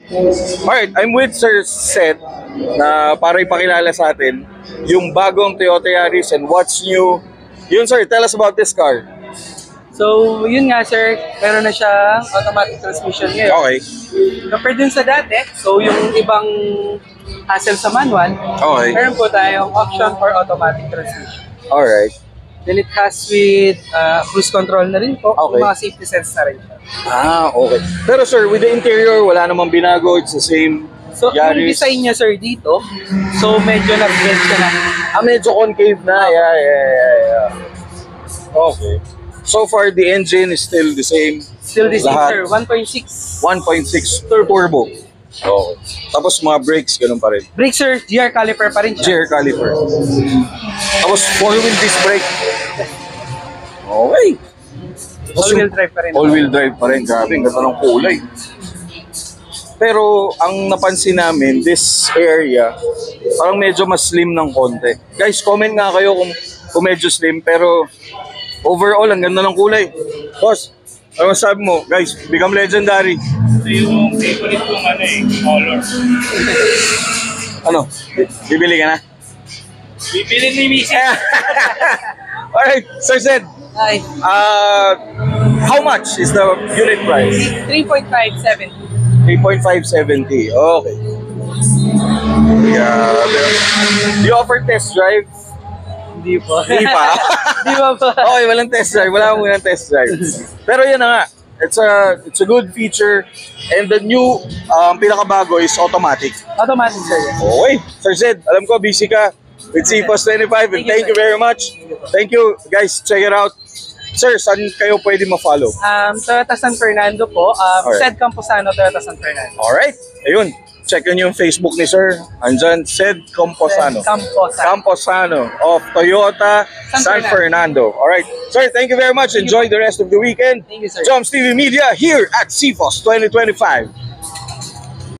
Alright, I'm with Sir Seth na para ipakilala sa atin yung bagong Toyota Yaris and what's new. Yun sir, tell us about this car. So, yun nga sir, meron na siyang automatic transmission ngayon. Okay. Compared dun sa dati, so yung ibang hassle sa manual, Okay. meron po tayong option for automatic transmission. Alright. Then it has with cruise control na rin po, Okay. yung mga safety sense na rin siya. Okay. Pero sir, with the interior, wala namang binago. It's the same So, yung Yaris. design niya sir dito, so medyo nag-bend siya na. Medyo concave na. Yeah. Okay. So far, the engine is still the same. Still the same Lahat. sir, 1.6. 1.6 turbo. Okay. Tapos mga brakes, ganun pa rin. Brake sir, GR caliper pa rin siya. GR caliper. Tapos 4-wheel disc brake. Okay. All-wheel drive pa rin. All-wheel drive pa rin. Grabe, ang ganda ng kulay. Pero ang napansin namin, this area, parang medyo mas slim ng konti. Guys, comment nga kayo kung medyo slim, pero overall, ang ganda ng kulay. Boss, ano sabi mo? Guys, become legendary. Ito yung favorite kong color. Ano? Bibili ka na? Bibili ni Mrs. Alright, Sir Zed, Ay, how much is the unit price? 3.570. 3.570. Okay. Grabe. Do you offer test drive? Hindi po. Hindi pa. Di ba po? Okay, walang test drive. Wala akong unang test drive. Pero yan na nga. It's a good feature. And the new pinakabago is automatic. Automatic sir. Okay. Sir Zed, alam ko busy ka with CPOS 25 and thank you very much. Thank you guys. Check it out. Sir, saan kayo pwede ma-follow? Toyota San Fernando po. Alright. Sed Camposano, Toyota San Fernando. Alright. Ayun. Check nyo yung Facebook ni Sir. Andyan, Sed Camposano. Camposano of Toyota San Fernando. Alright. Sir, thank you very much. Enjoy the rest of the weekend. Thank you, sir. Joms TV Media here at CFOS 2025.